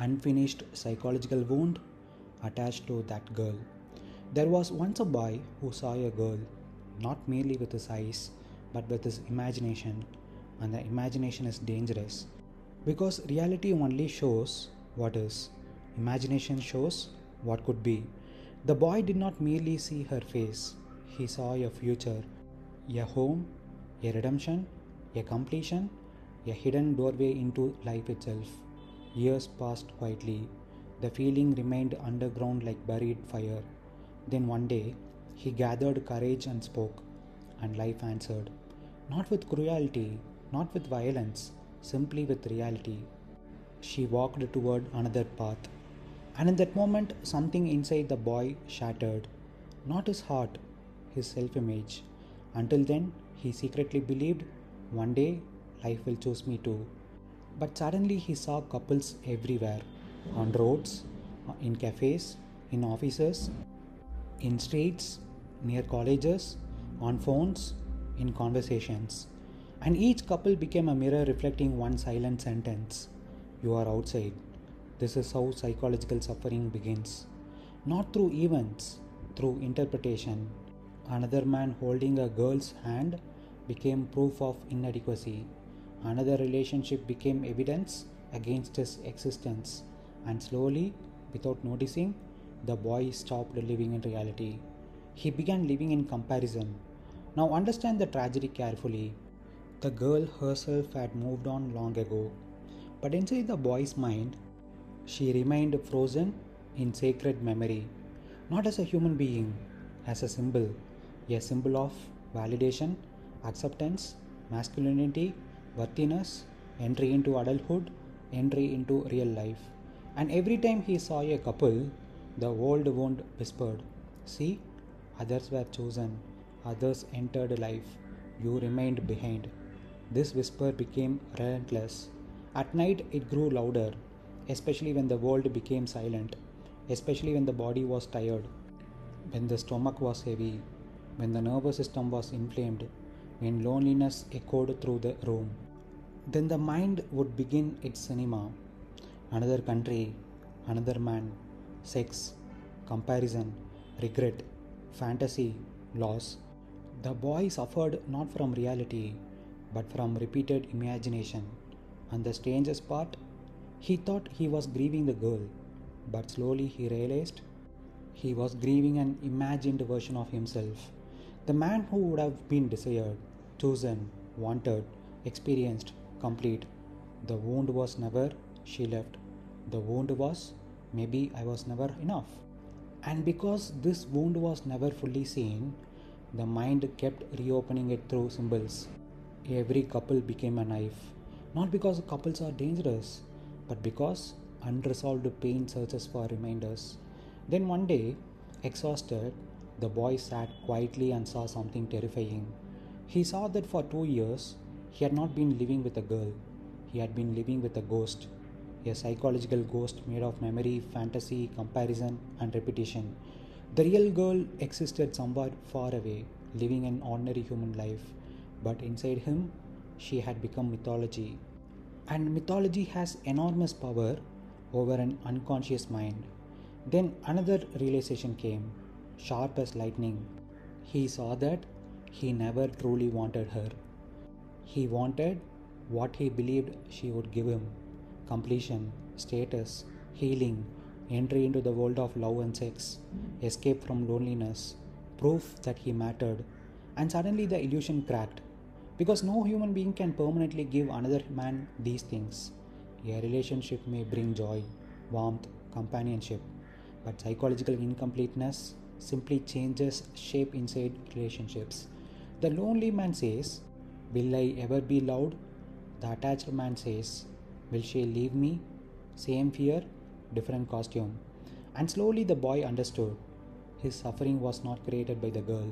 unfinished psychological wound attached to that girl. There was once a boy who saw a girl, not merely with his eyes, but with his imagination, and the imagination is dangerous because reality only shows what is, imagination shows what could be. The boy did not merely see her face, he saw a future, a home, a redemption, a completion, a hidden doorway into life itself. Years passed quietly. The feeling remained underground like buried fire. Then one day, he gathered courage and spoke, and life answered. Not with cruelty, not with violence, simply with reality. She walked toward another path, and in that moment, something inside the boy shattered. Not his heart, his self image. Until then, he secretly believed one day life will choose me too. But suddenly, he saw couples everywhere on roads, in cafes, in offices, in streets, near colleges, on phones, in conversations. And each couple became a mirror reflecting one silent sentence: you are outside. This is how psychological suffering begins. Not through events, through interpretation. Another man holding a girl's hand became proof of inadequacy. Another relationship became evidence against his existence. And slowly, without noticing, the boy stopped living in reality. He began living in comparison. Now understand the tragedy carefully. The girl herself had moved on long ago, but inside the boy's mind, she remained frozen in sacred memory, not as a human being, as a symbol of validation, acceptance, masculinity, worthiness, entry into adulthood, entry into real life. And every time he saw a couple, the old wound whispered, see, others were chosen, others entered life, you remained behind. This whisper became relentless. At night, it grew louder, especially when the world became silent, especially when the body was tired, when the stomach was heavy, when the nervous system was inflamed, when loneliness echoed through the room. Then the mind would begin its cinema. Another country, another man, sex, comparison, regret, fantasy, loss. The boy suffered not from reality, but from repeated imagination. And the strangest part, he thought he was grieving the girl, but slowly he realized he was grieving an imagined version of himself. The man who would have been desired, chosen, wanted, experienced, complete. The wound was never, she left. The wound was, maybe I was never enough. And because this wound was never fully seen, the mind kept reopening it through symbols. Every couple became a knife. Not because couples are dangerous, but because unresolved pain searches for reminders. Then one day, exhausted, the boy sat quietly and saw something terrifying. He saw that for 2 years, he had not been living with a girl. He had been living with a ghost. A psychological ghost made of memory, fantasy, comparison, and repetition. The real girl existed somewhere far away, living an ordinary human life. But inside him, she had become mythology. And mythology has enormous power over an unconscious mind. Then another realization came, sharp as lightning. He saw that he never truly wanted her. He wanted what he believed she would give him: completion, status, healing, entry into the world of love and sex, escape from loneliness, proof that he mattered. And suddenly the illusion cracked. Because no human being can permanently give another man these things. A relationship may bring joy, warmth, companionship, but psychological incompleteness simply changes shape inside relationships. The lonely man says, will I ever be loved? The attached man says, will she leave me? Same fear, different costume. And slowly the boy understood. His suffering was not created by the girl,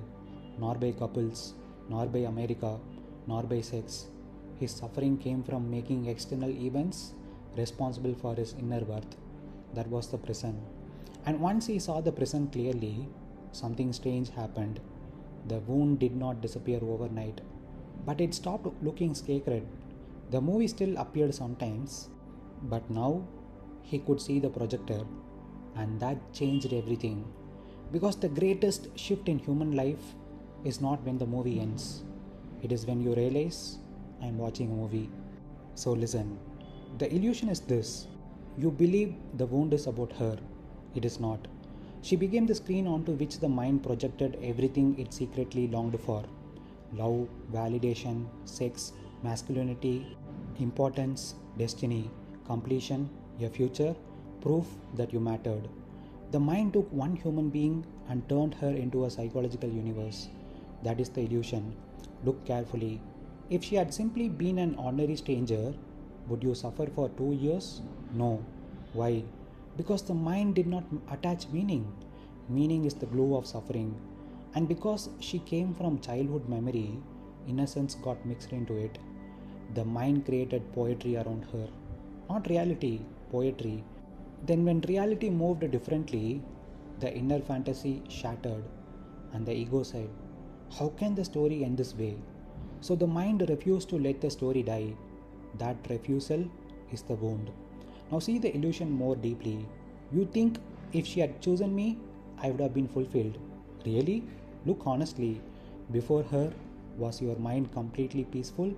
nor by couples, nor by America, nor by sex. His suffering came from making external events responsible for his inner worth. That was the prison. And once he saw the prison clearly, something strange happened. The wound did not disappear overnight, but it stopped looking sacred. The movie still appeared sometimes, but now he could see the projector, and that changed everything. Because the greatest shift in human life is not when the movie ends, it is when you realize I'm watching a movie. So listen, the illusion is this: you believe the wound is about her, it is not. She became the screen onto which the mind projected everything it secretly longed for: love, validation, sex, masculinity, importance, destiny, completion, a future, proof that you mattered. The mind took one human being and turned her into a psychological universe. That is the illusion. Look carefully. If she had simply been an ordinary stranger, would you suffer for 2 years? No. Why? Because the mind did not attach meaning. Meaning is the glue of suffering. And because she came from childhood memory, innocence got mixed into it. The mind created poetry around her. Not reality, poetry. Then, when reality moved differently, the inner fantasy shattered, and the ego said, how can the story end this way? So the mind refused to let the story die. That refusal is the wound. Now see the illusion more deeply. You think if she had chosen me, I would have been fulfilled. Really? Look honestly. Before her, was your mind completely peaceful?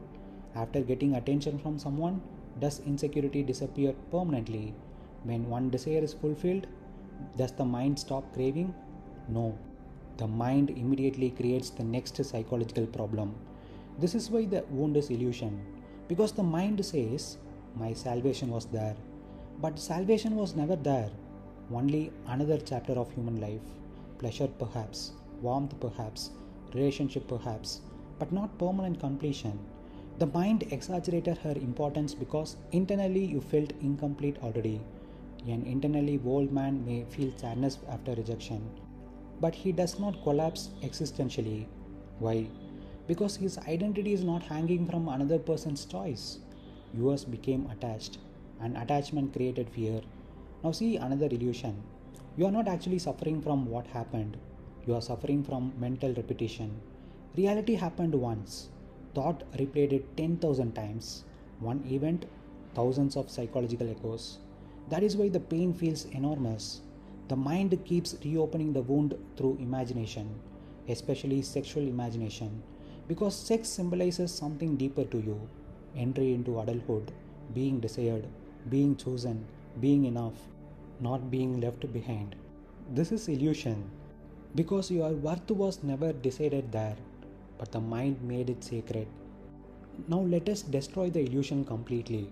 After getting attention from someone, does insecurity disappear permanently? When one desire is fulfilled, does the mind stop craving? No. The mind immediately creates the next psychological problem. This is why the wound is illusion. Because the mind says, my salvation was there. But salvation was never there. Only another chapter of human life. Pleasure perhaps, warmth perhaps, relationship perhaps, but not permanent completion. The mind exaggerated her importance because internally you felt incomplete already. An internally old man may feel sadness after rejection, but he does not collapse existentially. Why? Because his identity is not hanging from another person's choice. Yours became attached, and attachment created fear. Now see another illusion. You are not actually suffering from what happened. You are suffering from mental repetition. Reality happened once. Thought replayed it 10,000 times. One event, thousands of psychological echoes. That is why the pain feels enormous. The mind keeps reopening the wound through imagination, especially sexual imagination, because sex symbolizes something deeper to you: entry into adulthood, being desired, being chosen, being enough, not being left behind. This is illusion because your worth was never decided there, but the mind made it sacred. Now let us destroy the illusion completely.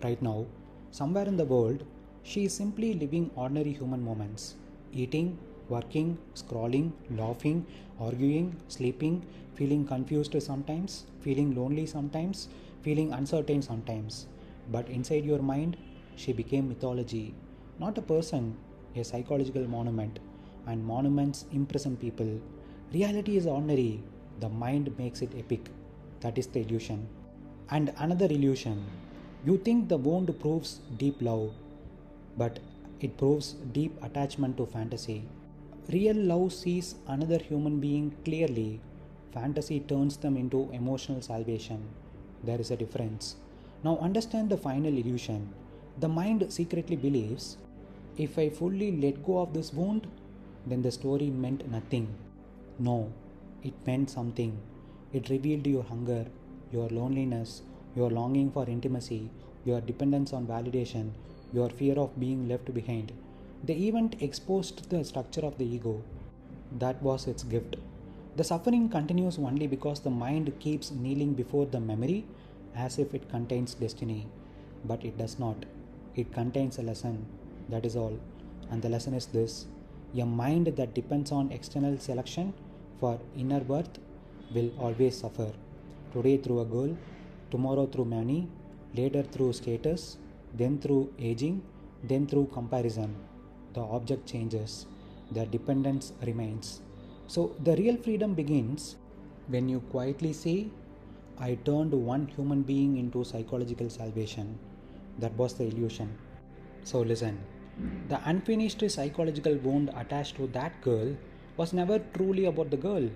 Right now, somewhere in the world, she is simply living ordinary human moments: eating, working, scrolling, laughing, arguing, sleeping, feeling confused sometimes, feeling lonely sometimes, feeling uncertain sometimes. But inside your mind, she became mythology, not a person, a psychological monument. And monuments imprison people. Reality is ordinary, the mind makes it epic. That is the illusion. And another illusion. You think the wound proves deep love, but it proves deep attachment to fantasy. Real love sees another human being clearly. Fantasy turns them into emotional salvation. There is a difference. Now understand the final illusion. The mind secretly believes, if I fully let go of this wound, then the story meant nothing. No, it meant something. It revealed your hunger, your loneliness, your longing for intimacy, your dependence on validation, your fear of being left behind. The event exposed the structure of the ego. That was its gift. The suffering continues only because the mind keeps kneeling before the memory as if it contains destiny. But it does not. It contains a lesson. That is all. And the lesson is this: a mind that depends on external selection for inner worth will always suffer. Today through a girl, tomorrow through money, later through status, then through aging, then through comparison. The object changes, the dependence remains. So the real freedom begins when you quietly say, I turned one human being into psychological salvation. That was the illusion. So listen, the unfinished psychological wound attached to that girl was never truly about the girl.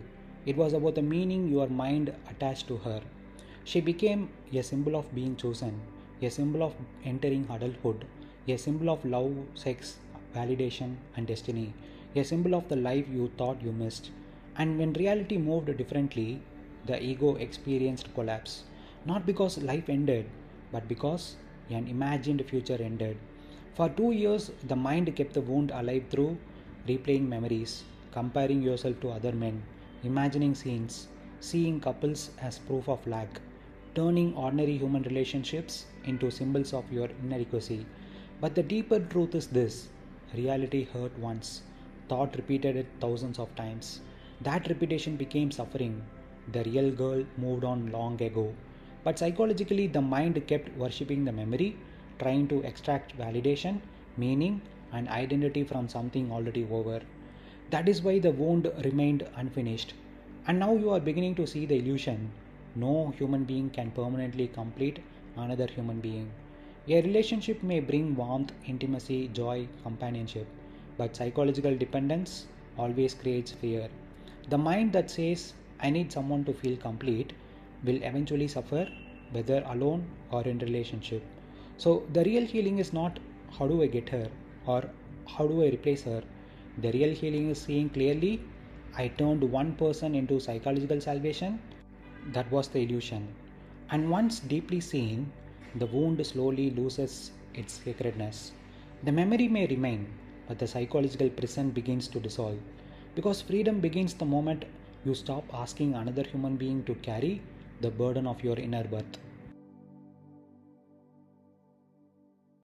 It was about the meaning your mind attached to her. She became a symbol of being chosen, a symbol of entering adulthood, a symbol of love, sex, validation, and destiny, a symbol of the life you thought you missed. And when reality moved differently, the ego experienced collapse, not because life ended, but because an imagined future ended. For 2 years, the mind kept the wound alive through replaying memories, comparing yourself to other men, imagining scenes, seeing couples as proof of lack, turning ordinary human relationships into symbols of your inadequacy. But the deeper truth is this: reality hurt once, thought repeated it thousands of times. That repetition became suffering. The real girl moved on long ago. But psychologically, the mind kept worshipping the memory, trying to extract validation, meaning, and identity from something already over. That is why the wound remained unfinished. And now you are beginning to see the illusion. No human being can permanently complete another human being. A relationship may bring warmth, intimacy, joy, companionship, but psychological dependence always creates fear. The mind that says, I need someone to feel complete, will eventually suffer, whether alone or in relationship. So, the real healing is not how do I get her or how do I replace her. The real healing is seeing clearly I turned one person into psychological salvation. That was the illusion. And once deeply seen, the wound slowly loses its sacredness. The memory may remain, but the psychological prison begins to dissolve. Because freedom begins the moment you stop asking another human being to carry the burden of your inner birth.